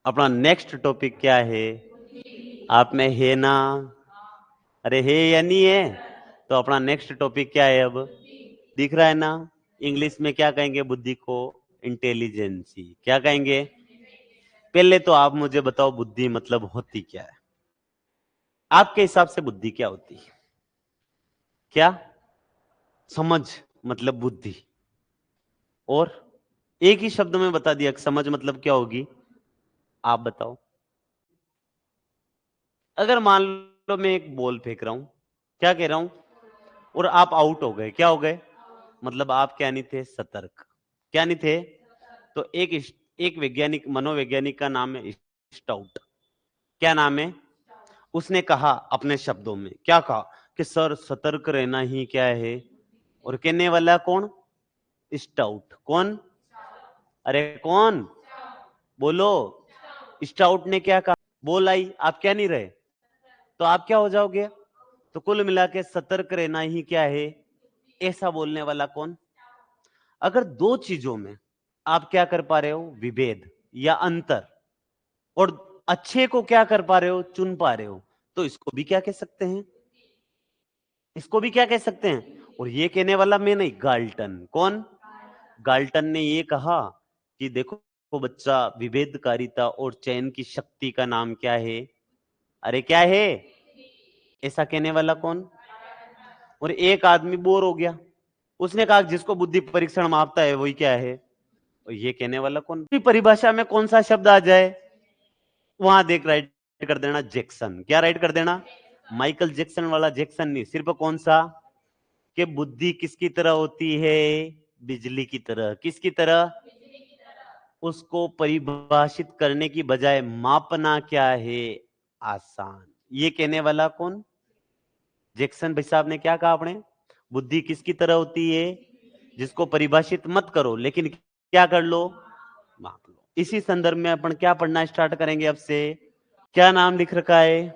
अपना next topic क्या है? आप में है ना? अरे है या नहीं है? तो अपना नेक्स्ट टॉपिक क्या है? अब दिख रहा है ना? इंग्लिश में क्या कहेंगे बुद्धि को? इंटेलिजेंसी। क्या कहेंगे? पहले तो आप मुझे बताओ, बुद्धि मतलब होती क्या है? आपके हिसाब से बुद्धि क्या होती है? क्या? समझ मतलब बुद्धि। और एक ही शब्द में बता दिया समझ मतलब क्या होगी? आप बताओ। अगर मान लो मैं एक बॉल फेंक रहा हूं, क्या कह रहा हूं, और आप आउट हो गए, क्या हो गए? मतलब आप क्या नहीं थे? सतर्क। क्या नहीं थे? तो एक वैज्ञानिक, मनोवैज्ञानिक का नाम है स्टाउट। क्या नाम है? उसने कहा अपने शब्दों में, क्या कहा? कि सर सतर्क रहना ही क्या है? और कहने वाला कौन? स्टाउट। कौन? अरे कौन? बोलो। स्टाउट ने क्या कहा? बोल आई, आप क्या नहीं रहे? तो आप क्या हो जाओगे? तो कुल मिला के सतर्क रहना ही क्या है? ऐसा बोलने वाला कौन? अगर दो चीजों में आप क्या कर पा रहे हो? विभेद या अंतर, और अच्छे को क्या कर पा रहे हो? चुन पा रहे हो, तो इसको भी क्या कह सकते हैं? इसको भी क्या कह सकते हैं? और ये कहने वाला मैं नहीं, गाल्टन। कौन? गाल्टन ने ये कहा कि देखो बच्चा, विभेदकारिता और चयन की शक्ति का नाम क्या है? अरे क्या है? ऐसा कहने वाला कौन? और एक आदमी बोर हो गया, उसने कहा जिसको बुद्धि परीक्षण मापता है वही क्या है? और ये कहने वाला कौन? परिभाषा में कौन सा शब्द आ जाए वहां देख राइट कर देना, जैक्सन। क्या राइट कर देना? माइकल जैक्सन वाला जैक्सन नहीं, सिर्फ कौन सा? कि बुद्धि किसकी तरह होती है? बिजली की तरह। किसकी तरह? उसको परिभाषित करने की बजाय मापना क्या है? आसान। ये कहने वाला कौन? जैक्सन भाई साहब ने क्या कहा आपने? बुद्धि किसकी तरह होती है? जिसको परिभाषित मत करो, लेकिन क्या कर लो? माप लो। इसी संदर्भ में अपन क्या पढ़ना स्टार्ट करेंगे अब से? क्या नाम लिख रखा है?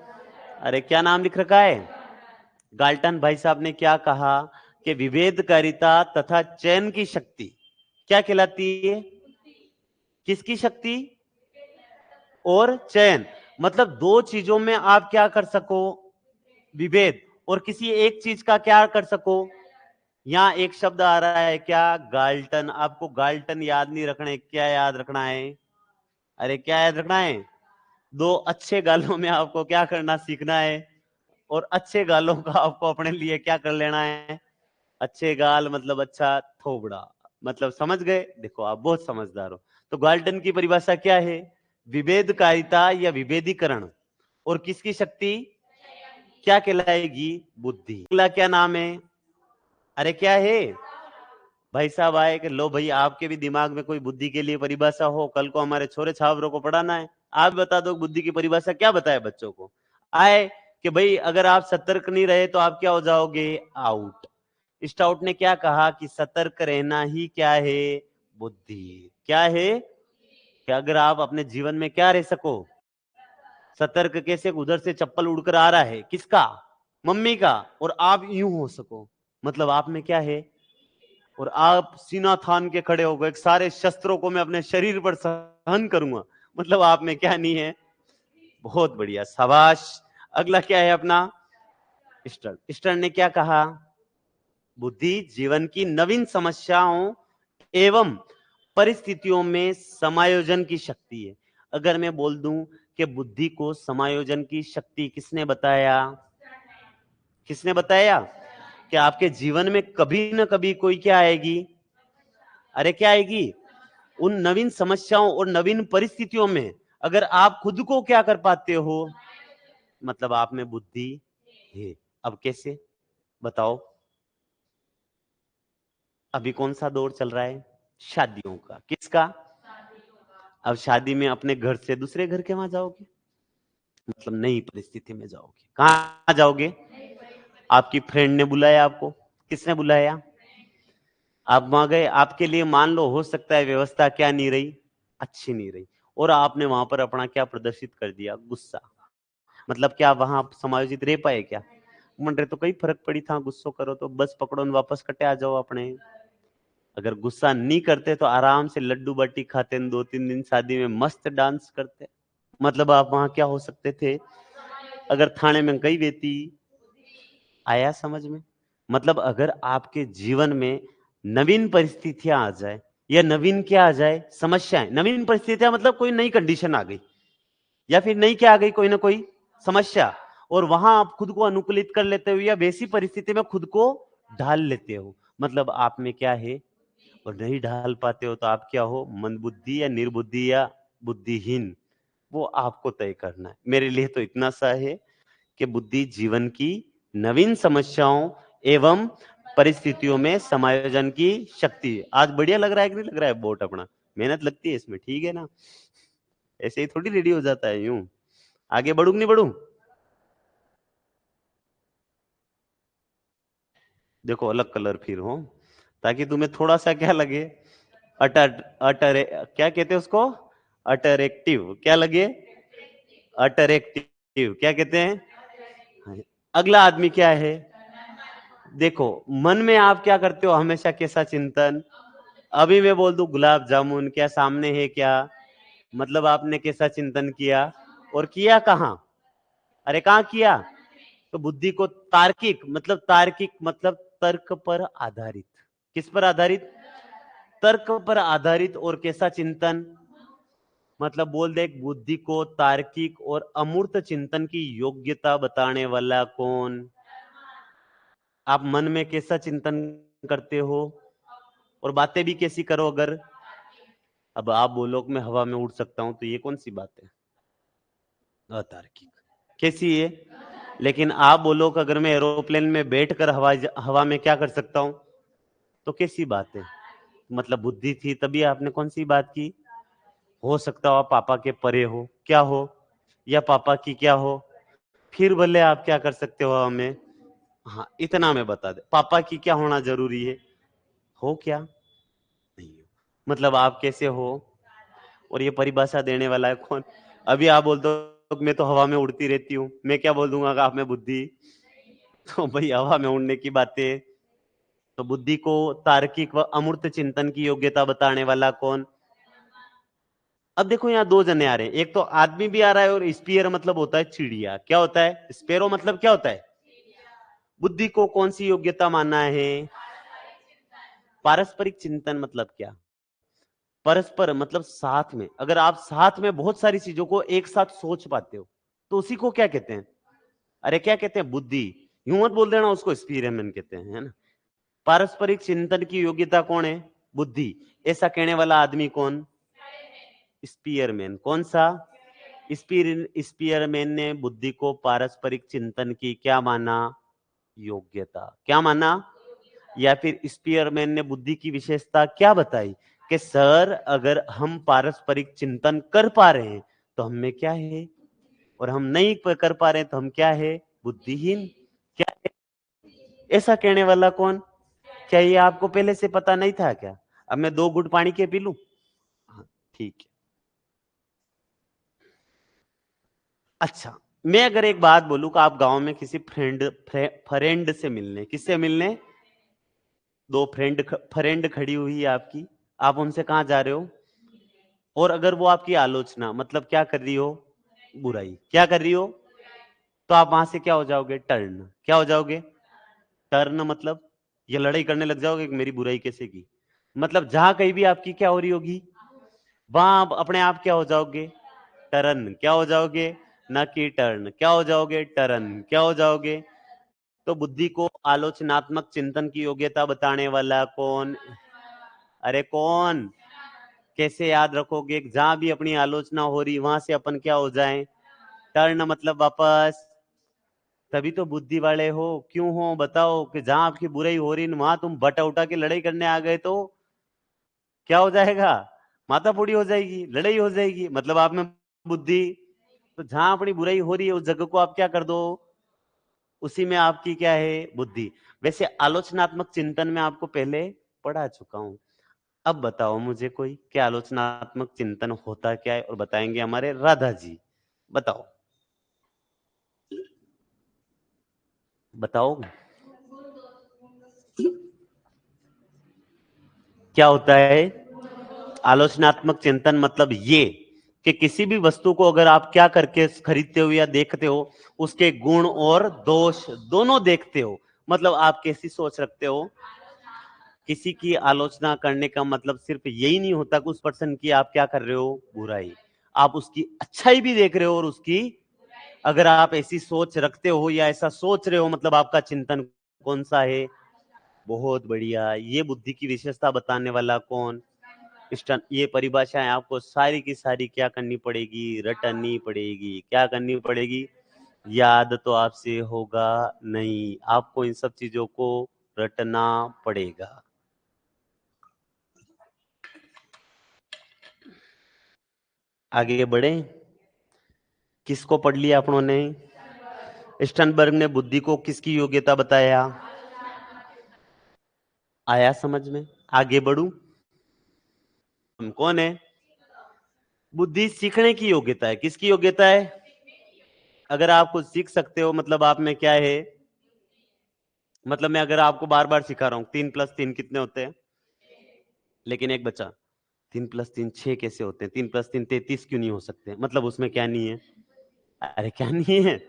अरे क्या नाम लिख रखा है? गाल्टन भाई साहब ने क्या कहा? कि विभेदकारिता तथा चयन की शक्ति क्या कहलाती है? किसकी शक्ति? और चयन। मतलब दो चीजों में आप क्या कर सको? विभेद। और किसी एक चीज का क्या कर सको? यहां एक शब्द आ रहा है क्या? गाल्टन। आपको गाल्टन याद नहीं रखना है, क्या याद रखना है? अरे क्या याद रखना है? दो अच्छे गालों में आपको क्या करना सीखना है? और अच्छे गालों का आपको अपने लिए क्या कर लेना है? अच्छे गाल मतलब अच्छा थोबड़ा। मतलब समझ गए? देखो आप बहुत समझदार हो। तो गाल्टन की परिभाषा क्या है? विभेदकारिता या विभेदीकरण और किसकी शक्ति क्या कहलाएगी? बुद्धि। अगला क्या नाम है? अरे क्या है? भाई साहब आए कि लो भाई, आपके भी दिमाग में कोई बुद्धि के लिए परिभाषा हो, कल को हमारे छोरे छावरों को पढ़ाना है, आप बता दो बुद्धि की परिभाषा क्या बताए बच्चों को। आए कि भाई अगर आप सतर्क नहीं रहे तो आप क्या हो जाओगे? आउट। स्टाउट ने क्या कहा? कि सतर्क रहना ही क्या है? बुद्धि। क्या है? कि अगर आप अपने जीवन में क्या रह सको? सतर्क। कैसे? उधर से चप्पल उड़कर आ रहा है, किसका? मम्मी का, और आप यूं हो सको, मतलब आप में क्या है? और आप सीना थान के खड़े हो गए, सारे शस्त्रों को मैं अपने शरीर पर सहन करूंगा, मतलब आप में क्या नहीं है? बहुत बढ़िया, शाबाश। अगला क्या है अपना? स्टर्न। स्टर्न ने क्या कहा? बुद्धि जीवन की नवीन समस्याओं एवं परिस्थितियों में समायोजन की शक्ति है। अगर मैं बोल दूं कि बुद्धि को समायोजन की शक्ति किसने बताया? किसने बताया? कि आपके जीवन में कभी ना कभी कोई क्या आएगी? अरे क्या आएगी? उन नवीन समस्याओं और नवीन परिस्थितियों में अगर आप खुद को क्या कर पाते हो, मतलब आप में बुद्धि है। अब कैसे? बताओ। अभी कौन सा दौर चल रहा है? शादियों का। किसका? अब शादी में अपने घर से दूसरे घर के वहां जाओगे, मतलब नई परिस्थिति में जाओगे। कहां जाओगे? आपकी फ्रेंड ने बुलाया आपको। किसने बुलाया? आप वहां गए, आपके लिए मान लो हो सकता है व्यवस्था क्या नहीं रही? अच्छी नहीं रही, और आपने वहां पर अपना क्या प्रदर्शित कर दिया? गुस्सा। मतलब क्या वहां आप समायोजित रह पाए क्या? मन रहे तो कई फर्क पड़ी था, गुस्सो करो तो बस पकड़ो न वापस कटे आ जाओ अपने। अगर गुस्सा नहीं करते तो आराम से लड्डू बाटी खाते, 2-3 दिन शादी में मस्त डांस करते। मतलब आप वहां क्या हो सकते थे? अगर थाने में गई बेटी, आया समझ में? मतलब अगर आपके जीवन में नवीन परिस्थितियां आ जाए, या नवीन क्या आ जाए, समस्याएं, नवीन परिस्थितियां मतलब कोई नई कंडीशन आ गई, या फिर नई क्या आ गई, कोई ना कोई समस्या, और वहां आप खुद को अनुकूलित कर लेते हो, या वैसी परिस्थिति में खुद को ढाल लेते हो, मतलब आप में क्या है, और नहीं ढाल पाते हो तो आप क्या हो, मंदबुद्धि या निर्बुद्धि या बुद्धिहीन, वो आपको तय करना है। मेरे लिए तो इतना सा है कि बुद्धि जीवन की नवीन समस्याओं एवं परिस्थितियों में समायोजन की शक्ति है। आज बढ़िया लग रहा है कि नहीं लग रहा है बोर्ड अपना? मेहनत लगती है इसमें, ठीक है ना? ऐसे ही थोड़ी रेडी हो जाता है यूं। आगे बढ़ूं कि नहीं बढ़ूं? देखो अलग कलर फिर हो, ताकि तुम्हें थोड़ा सा क्या लगे, अटर अटर क्या कहते हैं उसको, अटरैक्टिव, क्या लगे, अटरैक्टिव, क्या कहते हैं? अगला आदमी क्या है? देखो मन में आप क्या करते हो हमेशा, कैसा चिंतन? अभी मैं बोल दूं गुलाब जामुन, क्या सामने है क्या? मतलब आपने कैसा चिंतन किया, और किया कहां? अरे कहां किया? तो बुद्धि को तार्किक मतलब तर्क पर आधारित, किस पर आधारित? तर्क पर आधारित, और कैसा चिंतन? मतलब बोल दे, बुद्धि को तार्किक और अमूर्त चिंतन की योग्यता बताने वाला कौन? आप मन में कैसा चिंतन करते हो, और बातें भी कैसी करो? अगर अब आप बोलो कि मैं हवा में उड़ सकता हूं, तो ये कौन सी बात है? अतार्किक। कैसी है? लेकिन आप बोलो कि अगर मैं एरोप्लेन में बैठकर हवा में क्या कर सकता हूं, तो कैसी बात है? मतलब बुद्धि थी तभी आपने कौन सी बात की? हो सकता हो आप पापा के परे हो, क्या हो, या पापा की क्या हो, फिर भले आप क्या कर सकते हो हमें। हाँ इतना मैं बता दे, पापा की क्या होना जरूरी है? हो क्या? नहीं हो। मतलब आप कैसे हो, और ये परिभाषा देने वाला है कौन? अभी आप बोल दो मैं तो हवा में उड़ती रहती हूँ, मैं क्या बोल दूंगा कि आप में बुद्धि? तो भाई हवा में उड़ने की बातें। तो बुद्धि को तार्किक व अमूर्त चिंतन की योग्यता बताने वाला कौन? अब देखो यहाँ दो जने आ रहे हैं, एक तो आदमी भी आ रहा है, और स्पीयर मतलब होता है चिड़िया। क्या होता है स्पेरो, मतलब क्या होता है? बुद्धि को कौन सी योग्यता मानना है? पारस्परिक चिंतन मतलब क्या? परस्पर मतलब साथ में, अगर आप साथ में बहुत सारी चीजों को एक साथ सोच पाते हो, तो उसी को क्या कहते हैं? अरे क्या कहते हैं? बुद्धि। यूं मत बोल देना उसको स्पीयरमैन कहते हैं, है ना? पारस्परिक चिंतन की योग्यता कौन है? बुद्धि। ऐसा कहने वाला आदमी कौन? स्पीयरमैन। कौन सा? स्पीयरमैन ने बुद्धि को पारस्परिक चिंतन की क्या माना? योग्यता। क्या माना? या फिर स्पीयरमैन ने बुद्धि की विशेषता क्या बताई, कि सर अगर हम पारस्परिक चिंतन कर पा रहे हैं तो हम में क्या है, और हम नहीं कर पा रहे हैं तो हम क्या है? बुद्धिहीन। क्या है? ऐसा कहने वाला कौन? क्या ये आपको पहले से पता नहीं था क्या? अब मैं 2 घूंट पानी के पी लूं? हाँ, ठीक है। अच्छा, मैं अगर एक बात बोलूं कि आप गांव में किसी फ्रेंड से मिलने, किससे मिलने? दो फ्रेंड खड़ी हुई है आपकी, आप उनसे कहां जा रहे हो, और अगर वो आपकी आलोचना मतलब क्या कर रही हो? बुराई। क्या कर रही हो? तो आप वहां से क्या हो जाओगे? टर्न। क्या हो जाओगे? टर्न मतलब ये लड़ाई करने लग जाओगे कि मेरी बुराई कैसे की। मतलब जहां कहीं भी आपकी क्या हो रही होगी, वहां आप अपने आप क्या हो जाओगे? टर्न। क्या हो जाओगे? ना कि टर्न। क्या हो जाओगे? टर्न। क्या हो जाओगे? तो बुद्धि को आलोचनात्मक चिंतन की योग्यता बताने वाला कौन? अरे कौन? कैसे याद रखोगे? जहां भी अपनी आलोचना हो रही वहां से अपन क्या हो जाएं? टर्न मतलब वापस। तभी तो बुद्धि वाले हो। क्यों हो बताओ? कि जहां आपकी बुराई हो रही वहां तुम बटा उठा के लड़ाई करने आ गए, तो क्या हो जाएगा? माथा फोड़ी हो जाएगी, लड़ाई हो जाएगी, मतलब आप में बुद्धि। तो जहां अपनी बुराई हो रही है उस जगह को आप क्या कर दो, उसी में आपकी क्या है? बुद्धि। वैसे आलोचनात्मक चिंतन में आपको पहले पढ़ा चुका हूं। अब बताओ मुझे कोई, क्या आलोचनात्मक चिंतन होता क्या है, और बताएंगे हमारे राधा जी। बताओ बताओ क्या होता है? आलोचनात्मक चिंतन मतलब ये कि किसी भी वस्तु को अगर आप क्या करके खरीदते हो या देखते हो, उसके गुण और दोष दोनों देखते हो। मतलब आप कैसी सोच रखते हो। किसी की आलोचना करने का मतलब सिर्फ यही नहीं होता कि उस पर्सन की आप क्या कर रहे हो, बुराई। आप उसकी अच्छाई भी देख रहे हो और उसकी, अगर आप ऐसी सोच रखते हो या ऐसा सोच रहे हो, मतलब आपका चिंतन कौन सा है। बहुत बढ़िया। ये बुद्धि की विशेषता बताने वाला कौन, ये परिभाषाएं आपको सारी की सारी क्या करनी पड़ेगी, रटनी पड़ेगी। क्या करनी पड़ेगी, याद तो आपसे होगा नहीं, आपको इन सब चीजों को रटना पड़ेगा। आगे बढ़े। किसको पढ़ लिया अपनों ने। स्टनबर्ग ने बुद्धि को किसकी योग्यता बताया। आया समझ में। आगे बढ़ू। कौन है। बुद्धि सीखने की योग्यता है। किसकी योग्यता है। अगर आप कुछ सीख सकते हो मतलब आप में क्या है, मतलब मैं अगर आपको बार बार सिखा रहा हूं 3+3 कितने होते हैं, लेकिन एक बच्चा 3+3 6 कैसे होते हैं, 3+3 33 क्यों नहीं हो सकते, मतलब उसमें क्या नहीं है। अरे क्या नहीं है,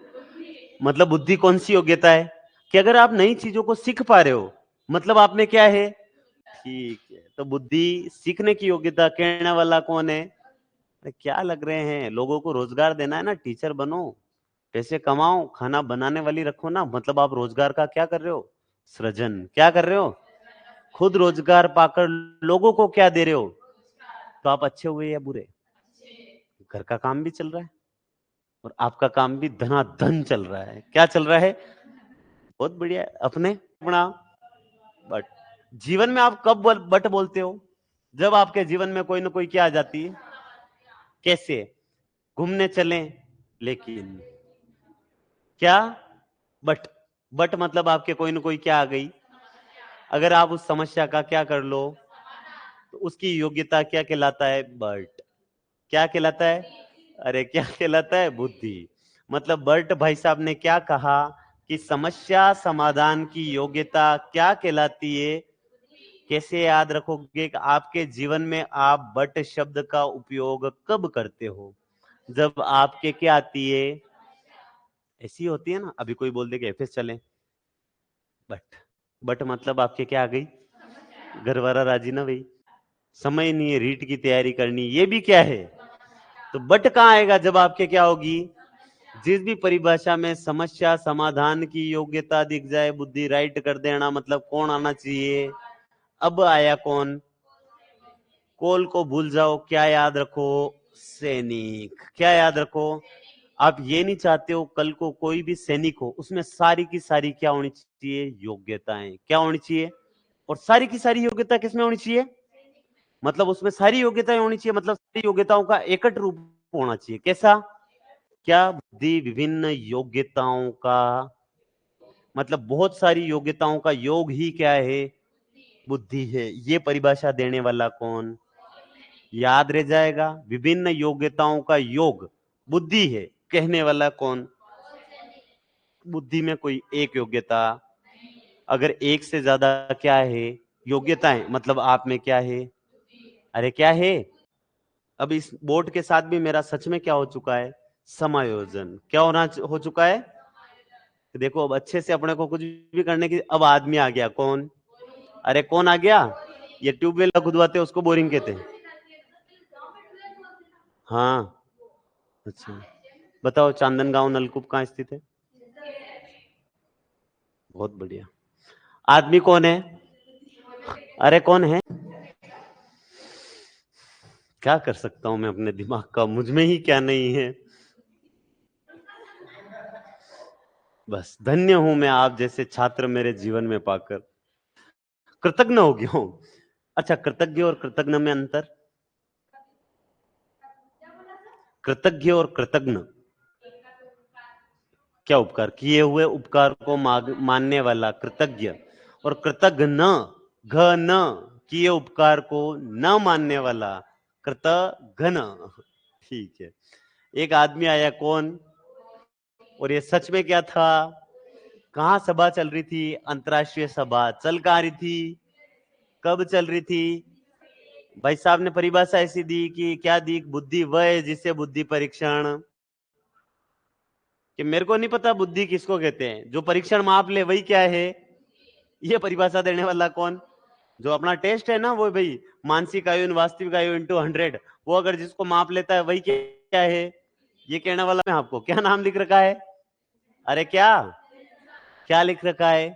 मतलब बुद्धि कौन सी योग्यता है कि अगर आप नई चीजों को सीख पा रहे हो, मतलब आप में क्या है। ठीक है, तो बुद्धि सीखने की योग्यता। कहने वाला कौन है। अरे क्या लग रहे हैं, लोगों को रोजगार देना है ना, टीचर बनो, पैसे कमाओ, खाना बनाने वाली रखो ना, मतलब आप रोजगार का क्या कर रहे हो, सृजन। क्या कर रहे हो, खुद रोजगार पाकर लोगों को क्या दे रहे हो। तो आप अच्छे हुए या बुरे, घर का काम भी चल रहा है और आपका काम भी धनाधन चल रहा है। क्या चल रहा है, बहुत बढ़िया है। अपने अपना बट, जीवन में आप कब बट बोलते हो, जब आपके जीवन में कोई ना कोई क्या आ जाती है। कैसे, घूमने चलें, लेकिन क्या, बट, बट मतलब आपके कोई ना कोई क्या आ गई। अगर आप उस समस्या का क्या कर लो, तो उसकी योग्यता क्या कहलाता है, बट। क्या कहलाता है, अरे क्या कहलाता है, बुद्धि। मतलब बर्ट भाई साहब ने क्या कहा कि समस्या समाधान की योग्यता क्या कहलाती है। कैसे याद रखोगे कि आपके जीवन में आप बट शब्द का उपयोग कब करते हो, जब आपके क्या आती है, ऐसी होती है ना। अभी कोई बोल दे कि एफएस चलें, बट, बट मतलब आपके क्या आ गई, घरवारा राजी ना भाई, समय नहीं है, रीट की तैयारी करनी, ये भी क्या है। तो बट कहां आएगा, जब आपके क्या होगी, जिस भी परिभाषा में समस्या समाधान की योग्यता दिख जाए, बुद्धि राइट कर देना, मतलब कौन आना चाहिए। अब आया कौन, कोल को भूल जाओ, क्या याद रखो, सैनिक। क्या याद रखो, आप ये नहीं चाहते हो कल को कोई भी सैनिक हो, उसमें सारी की सारी क्या होनी चाहिए, योग्यताएं। क्या होनी चाहिए, और सारी की सारी योग्यता किसमें होनी चाहिए, मतलब उसमें सारी योग्यताएं होनी चाहिए, मतलब सारी योग्यताओं का एकट रूप होना चाहिए। कैसा, क्या बुद्धि विभिन्न योग्यताओं का, मतलब बहुत सारी योग्यताओं का योग ही क्या है, बुद्धि है। ये परिभाषा देने वाला कौन, याद रह जाएगा, विभिन्न योग्यताओं का योग बुद्धि है। कहने वाला कौन, बुद्धि में कोई एक योग्यता, अगर एक से ज्यादा क्या है योग्यताएं, मतलब आप में क्या है, अरे क्या है। अब इस बोर्ड के साथ भी मेरा सच में क्या हो चुका है, समायोजन। क्या होना हो चुका है, देखो अब अच्छे से अपने को कुछ भी करने की, अब आदमी आ गया कौन, अरे कौन आ गया, ये ट्यूबवेल खुदवाते उसको बोरिंग कहते हैं। हाँ, अच्छा बताओ, चांदन गांव नलकूप कहाँ स्थित है। बहुत बढ़िया। आदमी कौन है, अरे कौन है। क्या कर सकता हूं मैं अपने दिमाग का, मुझ में ही क्या नहीं है। बस धन्य हूं मैं आप जैसे छात्र मेरे जीवन में पाकर, कृतज्ञ हो गया हूं। अच्छा, कृतज्ञ और कृतज्ञ में अंतर, कृतज्ञ और कृतज्ञ, क्या उपकार किए हुए उपकार को मानने वाला कृतज्ञ, और कृतज्ञ न, घ न, किए उपकार को न मानने वाला कृतघ्न। ठीक है। एक आदमी आया कौन, और ये सच में क्या था, कहां सभा चल रही थी, अंतरराष्ट्रीय सभा चल कहां रही थी, कब चल रही थी, भाई साहब ने परिभाषा ऐसी दी कि क्या दी, बुद्धि वह है जिसे बुद्धि परीक्षण, कि मेरे को नहीं पता बुद्धि किसको कहते हैं, जो परीक्षण माप ले वही क्या है, ये परिभाषा देने वाला कौन, जो अपना टेस्ट है ना वो भाई, मानसिक आयु वास्तविक आयु इंटू 100, वो अगर जिसको माप लेता है वही क्या है, ये कहने वाला मैं आपको। क्या नाम लिख रखा है, अरे क्या क्या लिख रखा है,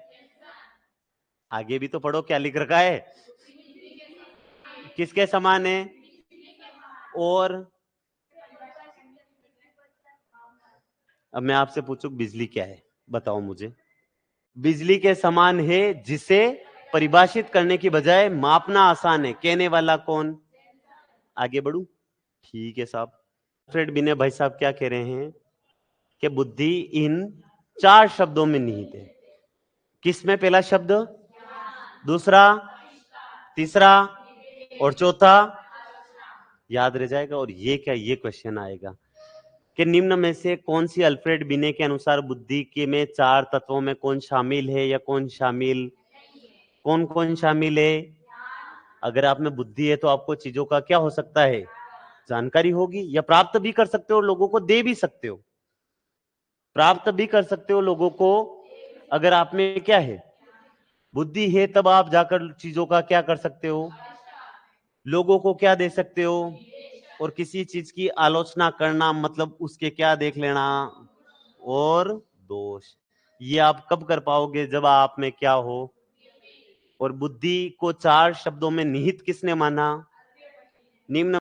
आगे भी तो पढ़ो क्या लिख रखा है, किसके समान है, और अब मैं आपसे पूछूं बिजली क्या है, बताओ मुझे। बिजली के समान है जिसे परिभाषित करने की बजाय मापना आसान है, कहने वाला कौन, आगे बढ़ू, ठीक है साहब। फ्रेड बिने भाई साहब क्या कह रहे हैं कि बुद्धि इन 4 शब्दों में निहित है। किसमें, पहला शब्द, दूसरा, तीसरा और चौथा याद रह जाएगा। और ये क्या, ये क्वेश्चन आएगा कि निम्न में से कौन सी अल्फ्रेड बिने के अनुसार बुद्धि के में 4 तत्वों में कौन शामिल है या कौन शामिल, कौन कौन शामिल है। अगर आप में बुद्धि है तो आपको चीजों का क्या हो सकता है, जानकारी होगी, या प्राप्त भी कर सकते हो, लोगों को दे भी सकते हो, प्राप्त भी कर सकते हो लोगों को। अगर आप में क्या है, बुद्धि है, तब आप जाकर चीजों का क्या कर सकते हो, लोगों को क्या दे सकते हो। और किसी चीज की आलोचना करना मतलब उसके क्या देख लेना, और दोष। ये आप कब कर पाओगे, जब आप में क्या हो। और बुद्धि को 4 शब्दों में निहित किसने माना, निम्न